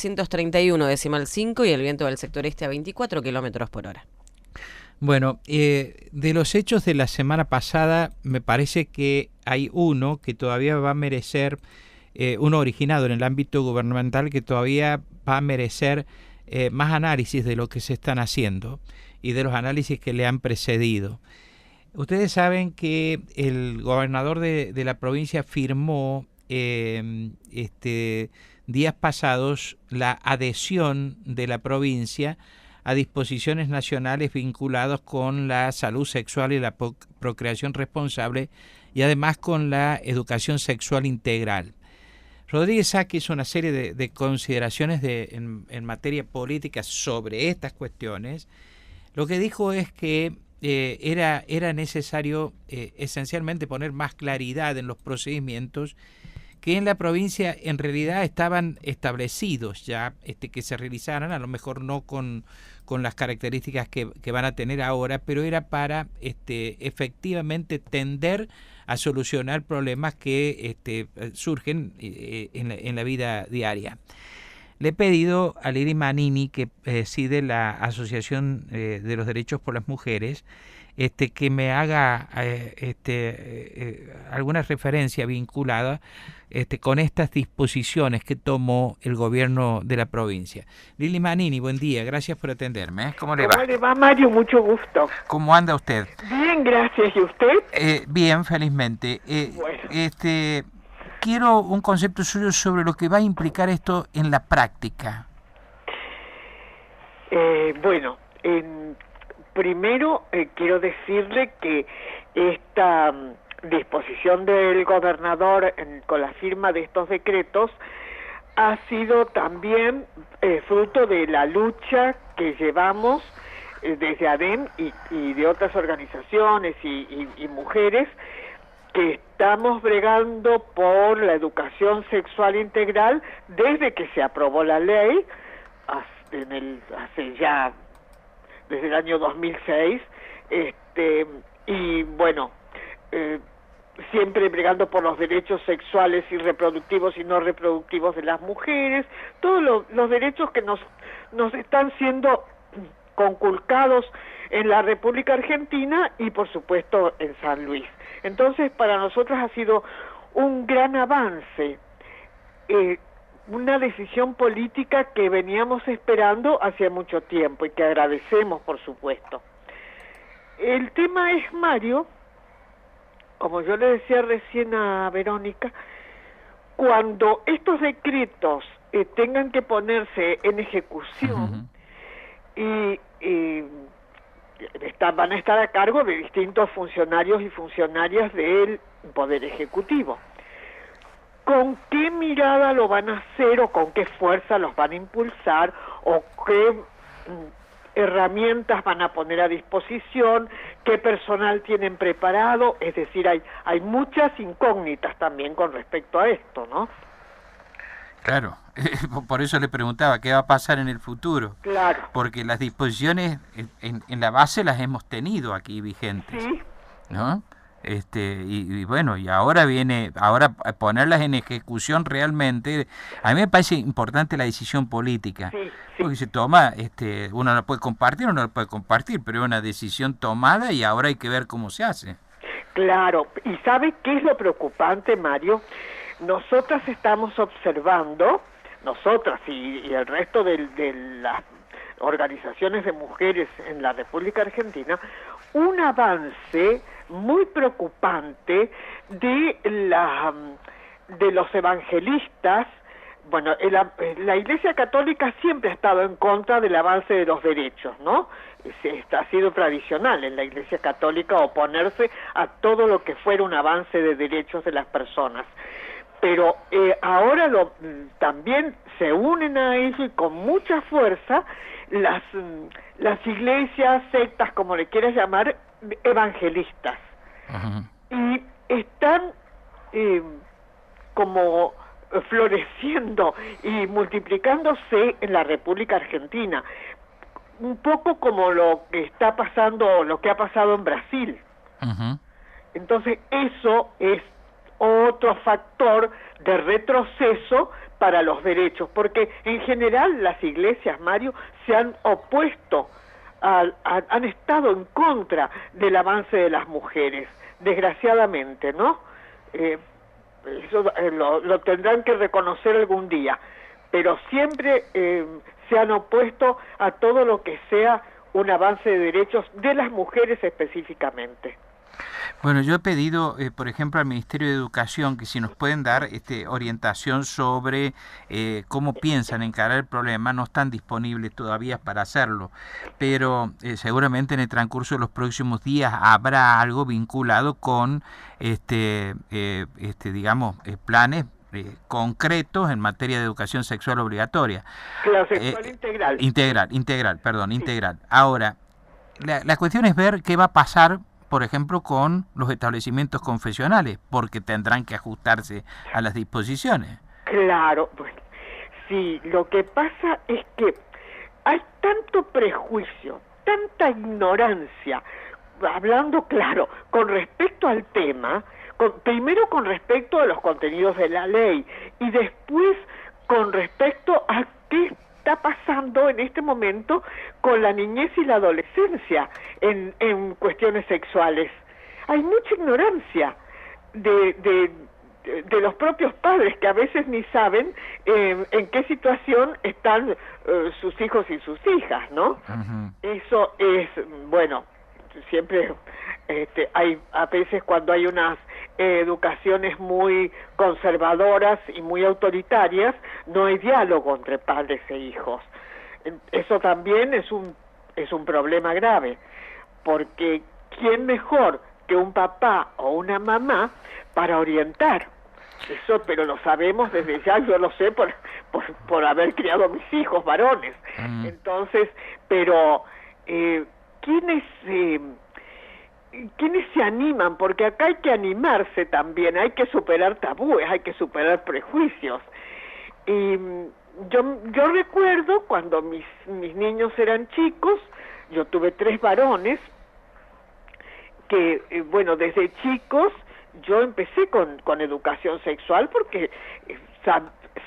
131,5 y el viento del sector este a 24 kilómetros por hora. Bueno, de los hechos de la semana pasada, me parece que hay uno que todavía va a merecer, uno originado en el ámbito gubernamental, que todavía va a merecer más análisis de lo que se están haciendo y de los análisis que le han precedido. Ustedes saben que el gobernador de la provincia firmó días pasados la adhesión de la provincia a disposiciones nacionales vinculadas con la salud sexual y la procreación responsable y además con la educación sexual integral. Rodríguez Sá hizo una serie de consideraciones en materia política sobre estas cuestiones. Lo que dijo es que era necesario esencialmente poner más claridad en los procedimientos que en la provincia en realidad estaban establecidos ya, que se realizaran, a lo mejor no con las características que van a tener ahora, pero era para efectivamente tender a solucionar problemas que surgen en la vida diaria. Le he pedido a Lili Manini, que preside la Asociación de los Derechos por las Mujeres, que me haga alguna referencia vinculada con estas disposiciones que tomó el gobierno de la provincia. Lili Manini, buen día, gracias por atenderme. ¿Cómo le va? ¿Cómo le va, Mario? Mucho gusto. ¿Cómo anda usted? Bien, gracias. ¿Y usted? Bien, felizmente. Bueno. Quiero un concepto suyo sobre lo que va a implicar esto en la práctica. Primero quiero decirle que esta disposición del gobernador con la firma de estos decretos ha sido también fruto de la lucha que llevamos desde ADEM y de otras organizaciones y mujeres que estamos bregando por la educación sexual integral desde que se aprobó la ley desde el año 2006, y bueno, siempre bregando por los derechos sexuales y reproductivos y no reproductivos de las mujeres, todos los derechos que nos están siendo conculcados en la República Argentina y por supuesto en San Luis. Entonces para nosotros ha sido un gran avance, una decisión política que veníamos esperando hace mucho tiempo y que agradecemos, por supuesto. El tema es, Mario, como yo le decía recién a Verónica, cuando estos decretos tengan que ponerse en ejecución van a estar a cargo de distintos funcionarios y funcionarias del Poder Ejecutivo. ¿Con qué mirada lo van a hacer o con qué fuerza los van a impulsar o qué herramientas van a poner a disposición, qué personal tienen preparado? Es decir, hay muchas incógnitas también con respecto a esto, ¿no? Claro, por eso le preguntaba qué va a pasar en el futuro. Claro. Porque las disposiciones en la base las hemos tenido aquí vigentes, sí, ¿no? Y bueno, y ahora ponerlas en ejecución realmente. A mí me parece importante la decisión política, sí. Porque se toma, uno la puede compartir o no la puede compartir, pero es una decisión tomada y ahora hay que ver cómo se hace. Claro, y ¿sabe qué es lo preocupante, Mario? Nosotras estamos observando, nosotras y el resto de las organizaciones de mujeres en la República Argentina, un avance muy preocupante de los evangelistas. Bueno, la Iglesia Católica siempre ha estado en contra del avance de los derechos, ¿no? Ha sido tradicional en la Iglesia Católica oponerse a todo lo que fuera un avance de derechos de las personas. Pero ahora también se unen a eso y con mucha fuerza las iglesias, sectas, como le quieras llamar, evangelistas. Ajá. Y están como floreciendo y multiplicándose en la República Argentina, un poco como lo que está pasando, lo que ha pasado en Brasil. Ajá. Entonces eso es otro factor de retroceso para los derechos, porque en general las iglesias, Mario, se han opuesto, han estado en contra del avance de las mujeres, desgraciadamente, ¿no? Eso lo tendrán que reconocer algún día, pero siempre se han opuesto a todo lo que sea un avance de derechos de las mujeres específicamente. Bueno, yo he pedido, por ejemplo, al Ministerio de Educación que si nos pueden dar orientación sobre cómo piensan encarar el problema. No están disponibles todavía para hacerlo, pero seguramente en el transcurso de los próximos días habrá algo vinculado con, digamos, planes concretos en materia de educación sexual obligatoria. Claro, sexual integral. Integral. Ahora, la cuestión es ver qué va a pasar, por ejemplo, con los establecimientos confesionales, porque tendrán que ajustarse a las disposiciones. Claro, pues sí, lo que pasa es que hay tanto prejuicio, tanta ignorancia, hablando claro, con respecto al tema, primero con respecto a los contenidos de la ley y después con respecto a qué está pasando en este momento con la niñez y la adolescencia en cuestiones sexuales. Hay mucha ignorancia de los propios padres que a veces ni saben en qué situación están sus hijos y sus hijas, ¿no? Uh-huh. Eso es, bueno, siempre hay a veces cuando hay unas educaciones muy conservadoras y muy autoritarias, no hay diálogo entre padres e hijos. Eso también es un problema grave, porque ¿quién mejor que un papá o una mamá para orientar? Eso, pero lo sabemos desde ya, yo lo sé por haber criado a mis hijos varones. Entonces, pero ¿quiénes se animan? Porque acá hay que animarse también, hay que superar tabúes, hay que superar prejuicios. Y yo recuerdo cuando mis niños eran chicos, yo tuve 3 varones, que, bueno, desde chicos yo empecé con educación sexual porque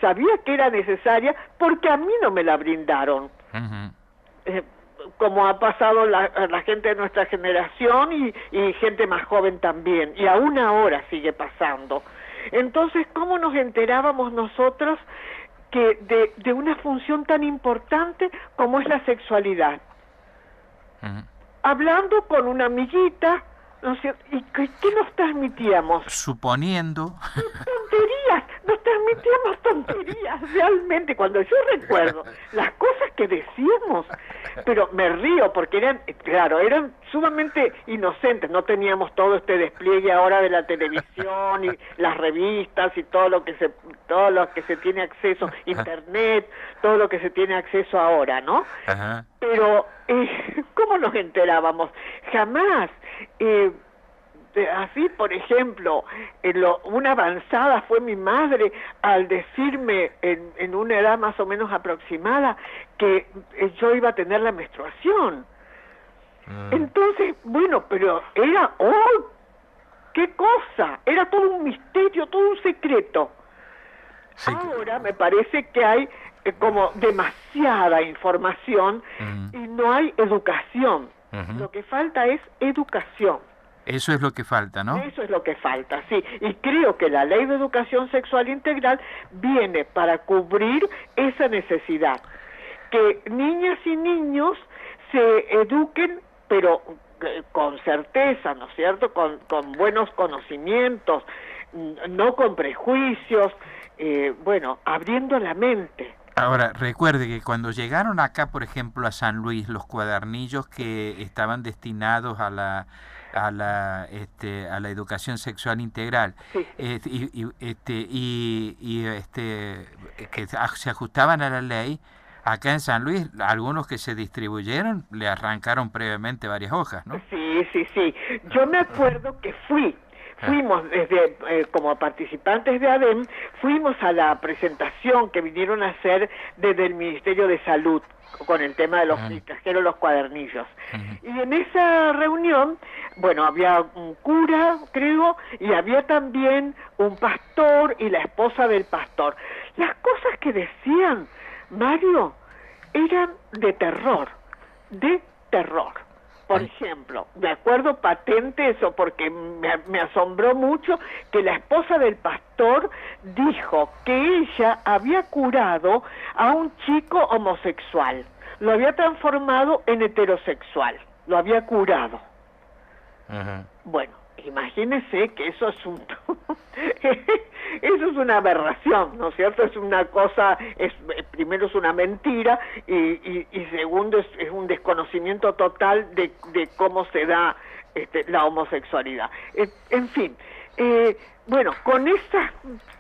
sabía que era necesaria, porque a mí no me la brindaron. Uh-huh. Como ha pasado la gente de nuestra generación y gente más joven también, y aún ahora sigue pasando. Entonces, ¿cómo nos enterábamos nosotros que de una función tan importante como es la sexualidad? Uh-huh. Hablando con una amiguita, ¿no sé? ¿Y qué nos transmitíamos? Suponiendo. Nos transmitíamos tonterías, realmente. Cuando yo recuerdo las cosas que decíamos, pero me río porque eran sumamente inocentes. No teníamos todo este despliegue ahora de la televisión y las revistas y todo lo que se tiene acceso, internet, todo lo que se tiene acceso ahora, ¿no? Ajá. Pero ¿cómo nos enterábamos? Jamás. Así, por ejemplo, una avanzada fue mi madre al decirme en una edad más o menos aproximada que yo iba a tener la menstruación. Entonces, bueno, pero era, ¡qué cosa! Era todo un misterio, todo un secreto. Sí. Ahora me parece que hay como demasiada información y no hay educación. Lo que falta es educación. Eso es lo que falta, ¿no? Eso es lo que falta, sí. Y creo que la Ley de Educación Sexual Integral viene para cubrir esa necesidad. Que niñas y niños se eduquen, pero con certeza, ¿no es cierto? Con buenos conocimientos, no con prejuicios, abriendo la mente. Ahora, recuerde que cuando llegaron acá, por ejemplo, a San Luis, los cuadernillos que estaban destinados a la educación sexual integral, sí. Que se ajustaban a la ley, acá en San Luis, algunos que se distribuyeron le arrancaron previamente varias hojas, ¿no? Sí. Yo me acuerdo que fui fuimos desde, como participantes de ADEM, fuimos a la presentación que vinieron a hacer desde el Ministerio de Salud, con el tema de los que trajeron los cuadernillos. Y en esa reunión, bueno, había un cura, creo, y había también un pastor y la esposa del pastor. Las cosas que decían, Mario, eran de terror, de terror. Por ejemplo, me acuerdo patente eso porque me asombró mucho que la esposa del pastor dijo que ella había curado a un chico homosexual, lo había transformado en heterosexual, lo había curado. Bueno, imagínese que eso es eso es una aberración, ¿no es cierto? Es una cosa, primero es una mentira y segundo es un desconocimiento total de cómo se da la homosexualidad. En fin, bueno, con esas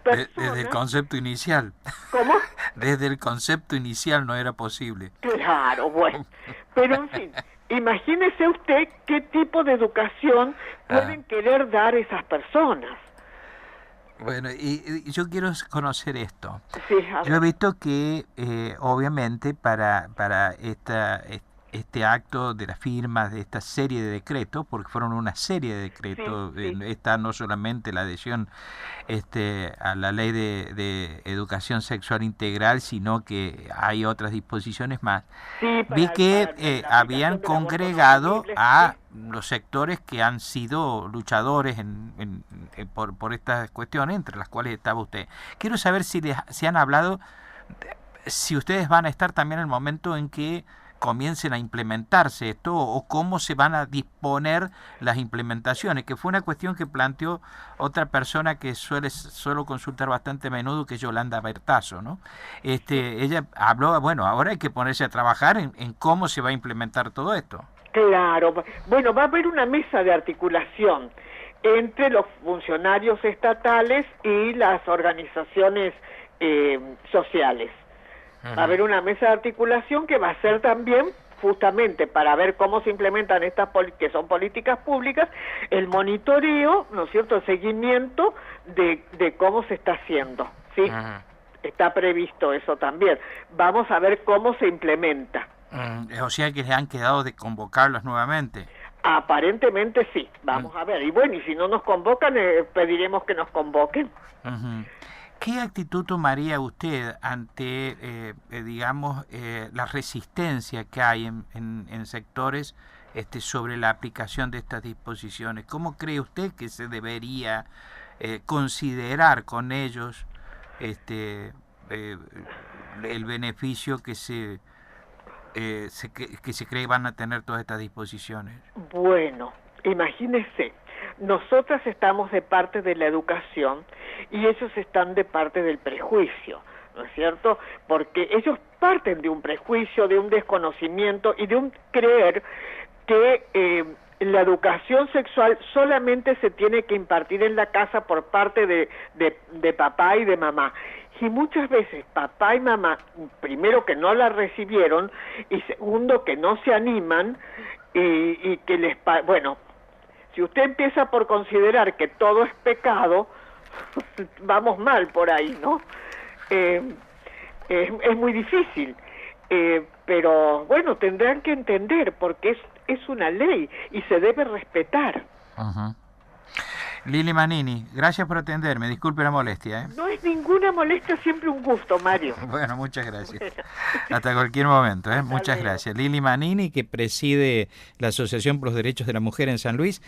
personas... Desde el concepto inicial. ¿Cómo? Desde el concepto inicial no era posible. Claro, bueno, pero en fin... Imagínese usted qué tipo de educación pueden querer dar esas personas. Bueno, y yo quiero conocer esto. Sí, yo he visto que, obviamente, para este acto de las firmas de esta serie de decretos, porque fueron una serie de decretos, está no solamente la adhesión a la ley de educación sexual integral, sino que hay otras disposiciones más. Vi que habían congregado a los sectores que han sido luchadores por estas cuestiones, entre las cuales estaba usted. Quiero saber si han hablado, si ustedes van a estar también en el momento en que comiencen a implementarse esto o cómo se van a disponer las implementaciones, que fue una cuestión que planteó otra persona que suelo consultar bastante a menudo, que es Yolanda Bertazo, ¿no? Ella habló, bueno, ahora hay que ponerse a trabajar en cómo se va a implementar todo esto. Claro, bueno, va a haber una mesa de articulación entre los funcionarios estatales y las organizaciones sociales. Va a haber una mesa de articulación que va a ser también justamente para ver cómo se implementan estas que son políticas públicas, el monitoreo, ¿no es cierto?, el seguimiento de cómo se está haciendo, ¿sí? Está previsto eso también. Vamos a ver cómo se implementa. O sea que les han quedado de convocarlos nuevamente. Aparentemente sí, vamos a ver. Y bueno, y si no nos convocan, pediremos que nos convoquen. ¿Qué actitud tomaría usted ante, digamos, la resistencia que hay en sectores sobre la aplicación de estas disposiciones? ¿Cómo cree usted que se debería considerar con ellos el beneficio que se cree van a tener todas estas disposiciones? Bueno, imagínese. Nosotras estamos de parte de la educación y ellos están de parte del prejuicio, ¿no es cierto? Porque ellos parten de un prejuicio, de un desconocimiento y de un creer que la educación sexual solamente se tiene que impartir en la casa por parte de papá y de mamá. Y muchas veces papá y mamá, primero que no la recibieron y segundo que no se animan y que bueno, si usted empieza por considerar que todo es pecado, vamos mal por ahí, ¿no? Es muy difícil, pero bueno, tendrán que entender porque es una ley y se debe respetar. Lili Manini, gracias por atenderme, disculpe la molestia. No es ninguna molestia, siempre un gusto, Mario. Bueno, muchas gracias. Hasta cualquier momento, muchas gracias. Lili Manini, que preside la Asociación por los Derechos de la Mujer en San Luis.